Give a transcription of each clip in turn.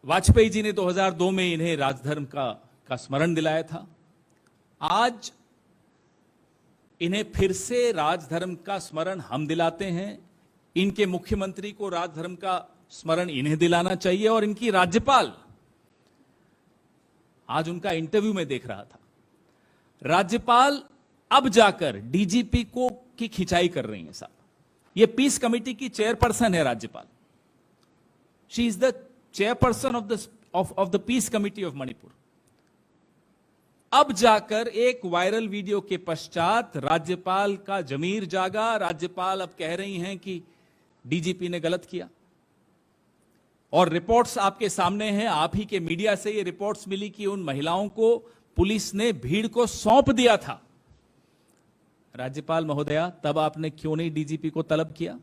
वाजपेयी जी ने 2002 में इन्हें राजधर्म का स्मरण दिलाया था। आज इन्हें फिर से राजधर्म का स्मरण हम दिलाते हैं। इनके मुख्यमंत्री को राजधर्म का स्मरण इन्हें दिलाना चाहिए। और इनकी राज्यपाल, आज उनका इंटरव्यू में देख रहा था, राज्यपाल अब जाकर डीजीपी को की खिंचाई कर रही हैं साहब। ये पीस कमेटी की चेयरपर्सन है राज्यपाल। She is the chairperson of the peace committee of Manipur. अब जाकर एक वायरल वीडियो के पश्चात राज्यपाल का जमीर जागा। राज्यपाल अब कह रही हैं कि डीजीपी ने गलत किया। और रिपोर्ट्स आपके सामने हैं, आप ही के मीडिया से ये रिपोर्ट्स मिली कि उन महिलाओं को पुलिस ने भीड़ को सौंप दिया था। राज्यपाल महोदया, तब आपने क्यों नहीं डीजीपी को तलब किया?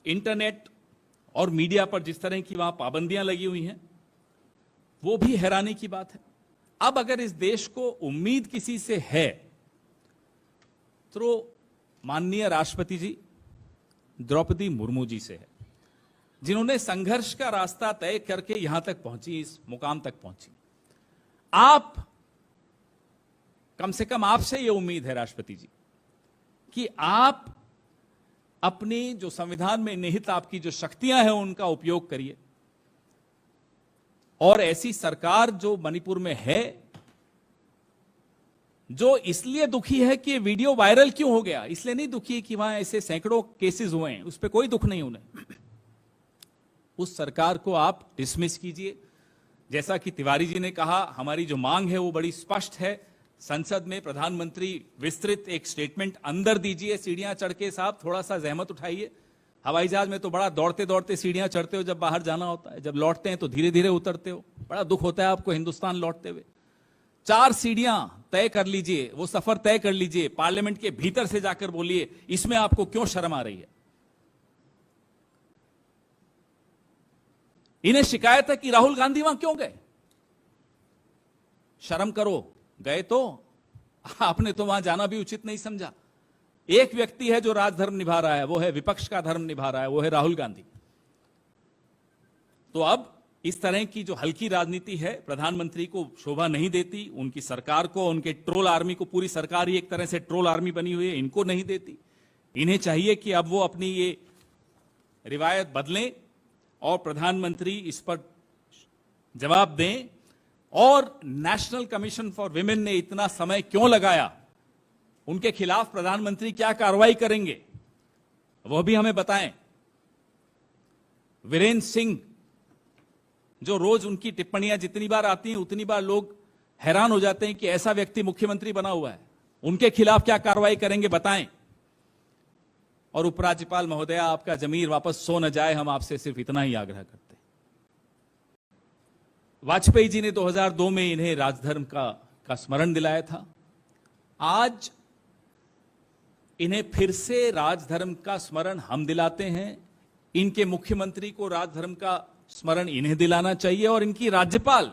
इंटरनेट और मीडिया पर जिस तरह की वहां पाबंदियां लगी हुई हैं, वो भी हैरानी की बात है। अब अगर इस देश को उम्मीद किसी से है तो माननीय राष्ट्रपति जी द्रौपदी मुर्मू जी से है, जिन्होंने संघर्ष का रास्ता तय करके यहां तक पहुंची, इस मुकाम तक पहुंची। आप, कम से कम आपसे यह उम्मीद है राष्ट्रपति जी कि आप अपनी जो संविधान में निहित आपकी जो शक्तियां हैं उनका उपयोग करिए। और ऐसी सरकार जो मणिपुर में है, जो इसलिए दुखी है कि वीडियो वायरल क्यों हो गया, इसलिए नहीं दुखी कि वहां ऐसे सैकड़ों केसेस हुए हैं, उस पर कोई दुख नहीं उन्हें। उस सरकार को आप डिसमिस कीजिए। जैसा कि तिवारी जी ने कहा, हमारी जो मांग है वो बड़ी स्पष्ट है। संसद में प्रधानमंत्री विस्तृत एक स्टेटमेंट अंदर दीजिए। सीढ़ियां चढ़ के साहब थोड़ा सा जहमत उठाइए। हवाई जहाज में तो बड़ा दौड़ते दौड़ते सीढ़ियां चढ़ते हो जब बाहर जाना होता है, जब लौटते हैं तो धीरे धीरे उतरते हो। बड़ा दुख होता है आपको हिंदुस्तान लौटते हुए। 4 सीढ़ियां तय कर लीजिए, वो सफर तय कर लीजिए। पार्लियामेंट के भीतर से जाकर बोलिए, इसमें आपको क्यों शर्म आ रही है? इन्हें शिकायत है कि राहुल गांधी वहां क्यों गए। शर्म करो, गए तो आपने तो वहां जाना भी उचित नहीं समझा। एक व्यक्ति है जो राजधर्म निभा रहा है, वो है विपक्ष का धर्म निभा रहा है, वो है राहुल गांधी। तो अब इस तरह की जो हल्की राजनीति है प्रधानमंत्री को शोभा नहीं देती, उनकी सरकार को, उनके ट्रोल आर्मी को, पूरी सरकार ही एक तरह से ट्रोल आर्मी बनी हुई है, इनको नहीं देती। इन्हें चाहिए कि अब वो अपनी ये रिवायत बदलें और प्रधानमंत्री इस पर जवाब दें। और नेशनल कमीशन फॉर विमेन ने इतना समय क्यों लगाया, उनके खिलाफ प्रधानमंत्री क्या कार्रवाई करेंगे वह भी हमें बताएं। वीरेंद्र सिंह, जो रोज उनकी टिप्पणियां जितनी बार आती हैं उतनी बार लोग हैरान हो जाते हैं कि ऐसा व्यक्ति मुख्यमंत्री बना हुआ है, उनके खिलाफ क्या कार्रवाई करेंगे बताएं। और उपराज्यपाल महोदया, आपका जमीर वापस सो न जाए, हम आपसे सिर्फ इतना ही आग्रह करते हैं। वाजपेयी जी ने 2002 में इन्हें राजधर्म का स्मरण दिलाया था। आज इन्हें फिर से राजधर्म का स्मरण हम दिलाते हैं। इनके मुख्यमंत्री को राजधर्म का स्मरण इन्हें दिलाना चाहिए। और इनकी राज्यपाल,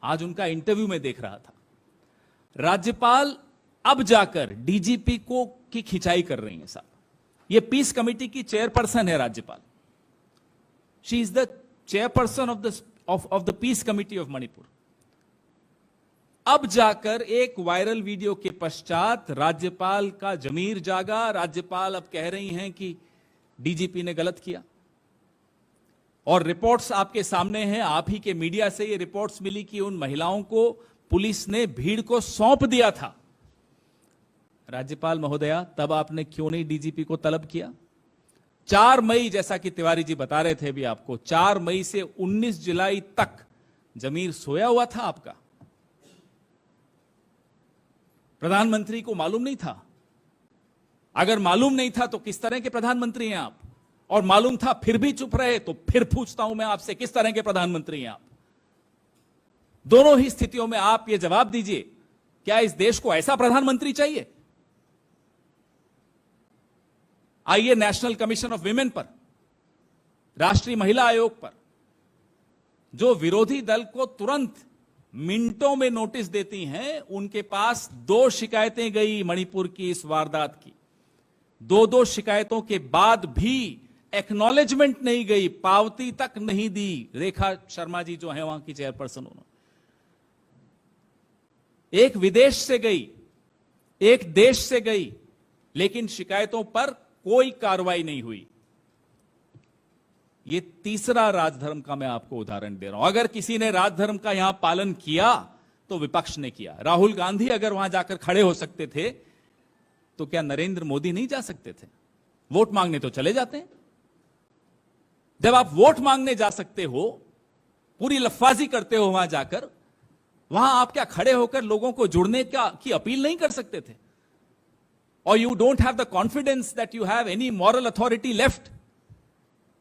आज उनका इंटरव्यू में देख रहा था, राज्यपाल अब जाकर डीजीपी को की खिंचाई कर रही हैं साहब। ये पीस कमेटी की चेयरपर्सन है राज्यपाल। She is the chairperson of the peace committee of Manipur. अब जाकर एक वायरल वीडियो के पश्चात राज्यपाल का जमीर जागा। राज्यपाल अब कह रही हैं कि डीजीपी ने गलत किया। और रिपोर्ट्स आपके सामने हैं, आप ही के मीडिया से ये रिपोर्ट्स मिली कि उन महिलाओं को पुलिस ने भीड़ को सौंप दिया था। राज्यपाल महोदया, तब आपने क्यों नहीं डीजीपी को तलब किया? 4 मई, जैसा कि तिवारी जी बता रहे थे भी आपको, 4 मई से 19 जुलाई तक जमीर सोया हुआ था आपका। प्रधानमंत्री को मालूम नहीं था? अगर मालूम नहीं था तो किस तरह के प्रधानमंत्री हैं आप? और मालूम था फिर भी चुप रहे, तो फिर पूछता हूं मैं आपसे, किस तरह के प्रधानमंत्री हैं आप? दोनों ही स्थितियों में आप ये जवाब दीजिए, क्या इस देश को ऐसा प्रधानमंत्री चाहिए? आइए नेशनल कमीशन ऑफ विमेन पर, राष्ट्रीय महिला आयोग पर, जो विरोधी दल को तुरंत मिनटों में नोटिस देती हैं, उनके पास 2 शिकायतें गई मणिपुर की इस वारदात की। 2-2 शिकायतों के बाद भी एक्नॉलेजमेंट नहीं गई, पावती तक नहीं दी। रेखा शर्मा जी जो है वहां की चेयरपर्सन, उन्होंने एक विदेश से गई, एक देश से गई, लेकिन शिकायतों पर कोई कार्रवाई नहीं हुई। ये तीसरा राजधर्म का मैं आपको उदाहरण दे रहा हूं। अगर किसी ने राजधर्म का यहां पालन किया तो विपक्ष ने किया। राहुल गांधी अगर वहां जाकर खड़े हो सकते थे तो क्या नरेंद्र मोदी नहीं जा सकते थे? वोट मांगने तो चले जाते हैं। जब आप वोट मांगने जा सकते हो, पूरी लफ्फाजी करते हो वहां जाकर, वहां आप क्या खड़े होकर लोगों को जुड़ने की अपील नहीं कर सकते थे? और you don't have the confidence that you have any moral authority left.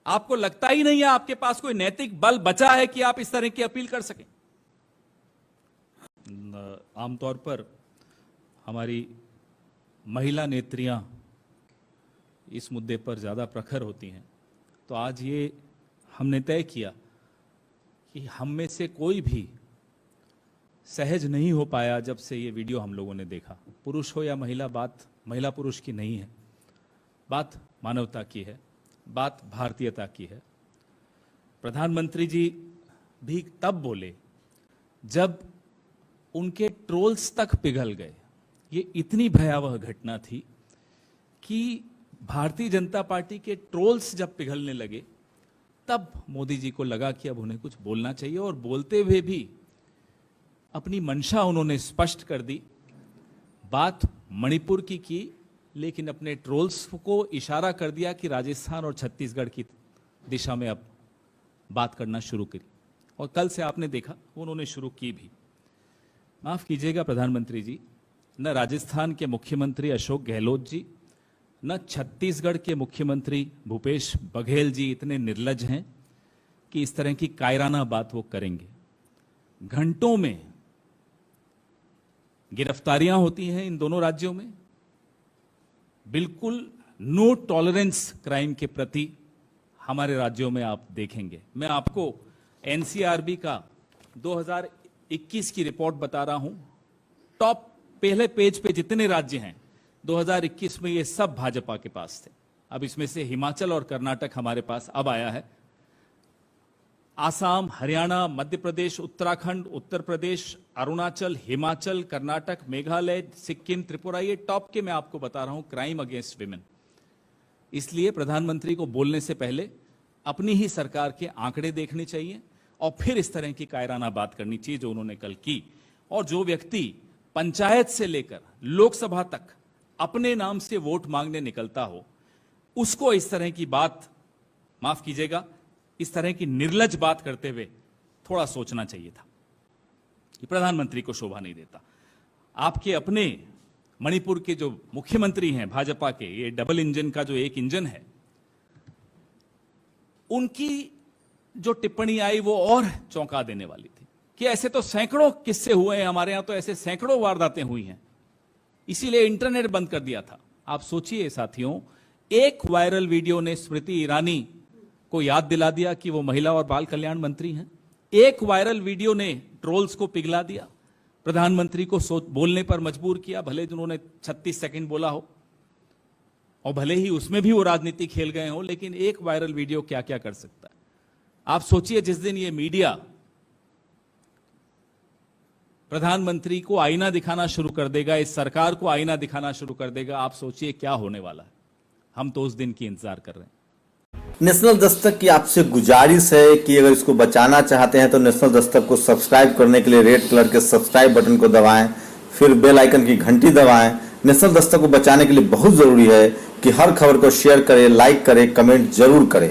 आपको लगता ही नहीं है आपके पास कोई नैतिक बल बचा है कि आप इस तरह की अपील कर सकें। आमतौर पर हमारी महिला नेत्रियां इस मुद्दे पर ज्यादा प्रखर होती हैं, तो आज ये हमने तय किया कि हम में से कोई भी सहज नहीं हो पाया जब से ये वीडियो हम लोगों ने देखा। पुरुष हो या महिला, बात महिला पुरुष की नहीं है, बात मानवता की है, बात भारतीयता की है। प्रधानमंत्री जी भी तब बोले जब उनके ट्रोल्स तक पिघल गए। ये इतनी भयावह घटना थी कि भारतीय जनता पार्टी के ट्रोल्स जब पिघलने लगे तब मोदी जी को लगा कि अब उन्हें कुछ बोलना चाहिए, और बोलते हुए भी अपनी मंशा उन्होंने स्पष्ट कर दी। बात मणिपुर की, लेकिन अपने ट्रोल्स को इशारा कर दिया कि राजस्थान और छत्तीसगढ़ की दिशा में अब बात करना शुरू करी। और कल से आपने देखा उन्होंने शुरू की भी। माफ कीजिएगा प्रधानमंत्री जी, न राजस्थान के मुख्यमंत्री अशोक गहलोत जी, न छत्तीसगढ़ के मुख्यमंत्री भूपेश बघेल जी इतने निर्लज हैं कि इस तरह की कायराना बात वो करेंगे। घंटों में गिरफ्तारियां होती हैं इन दोनों राज्यों में। बिल्कुल नो टॉलरेंस क्राइम के प्रति हमारे राज्यों में आप देखेंगे। मैं आपको एनसीआरबी का 2021 की रिपोर्ट बता रहा हूं। टॉप पहले पेज पे जितने राज्य हैं 2021 में, ये सब भाजपा के पास थे। अब इसमें से हिमाचल और कर्नाटक हमारे पास अब आया है। आसाम, हरियाणा, मध्य प्रदेश, उत्तराखंड, उत्तर प्रदेश, अरुणाचल, हिमाचल, कर्नाटक, मेघालय, सिक्किम, त्रिपुरा, ये टॉप के मैं आपको बता रहा हूं क्राइम अगेंस्ट विमेन। इसलिए प्रधानमंत्री को बोलने से पहले अपनी ही सरकार के आंकड़े देखने चाहिए और फिर इस तरह की कायराना बात करनी चाहिए जो उन्होंने कल की। और जो व्यक्ति पंचायत से लेकर लोकसभा तक अपने नाम से वोट मांगने निकलता हो, उसको इस तरह की बात, माफ कीजिएगा, इस तरह की निर्लज बात करते हुए थोड़ा सोचना चाहिए था। ये प्रधानमंत्री को शोभा नहीं देता। आपके अपने मणिपुर के जो मुख्यमंत्री हैं भाजपा के, ये डबल इंजन का जो एक इंजन है, उनकी जो टिप्पणी आई वो और चौंका देने वाली थी कि ऐसे तो सैकड़ों किस्से हुए हैं हमारे यहां, तो ऐसे सैकड़ों वारदातें हुई हैं, इसीलिए इंटरनेट बंद कर दिया था। आप सोचिए साथियों, एक वायरल वीडियो ने स्मृति ईरानी को याद दिला दिया कि वो महिला और बाल कल्याण मंत्री हैं। एक वायरल वीडियो ने ट्रोल्स को पिघला दिया, प्रधानमंत्री को बोलने पर मजबूर किया, भले उन्होंने 36 सेकंड बोला हो और भले ही उसमें भी वो राजनीति खेल गए हो, लेकिन एक वायरल वीडियो क्या क्या कर सकता है। आप सोचिए जिस दिन ये मीडिया प्रधानमंत्री को आईना दिखाना शुरू कर देगा, इस सरकार को आईना दिखाना शुरू कर देगा, आप सोचिए क्या होने वाला है। हम तो उस दिन की इंतजार कर रहे हैं। नेशनल दस्तक की आपसे गुजारिश है कि अगर इसको बचाना चाहते हैं तो नेशनल दस्तक को सब्सक्राइब करने के लिए रेड कलर के सब्सक्राइब बटन को दबाएं, फिर बेल आइकन की घंटी दबाएं। नेशनल दस्तक को बचाने के लिए बहुत जरूरी है कि हर खबर को शेयर करें, लाइक करें, कमेंट जरूर करें।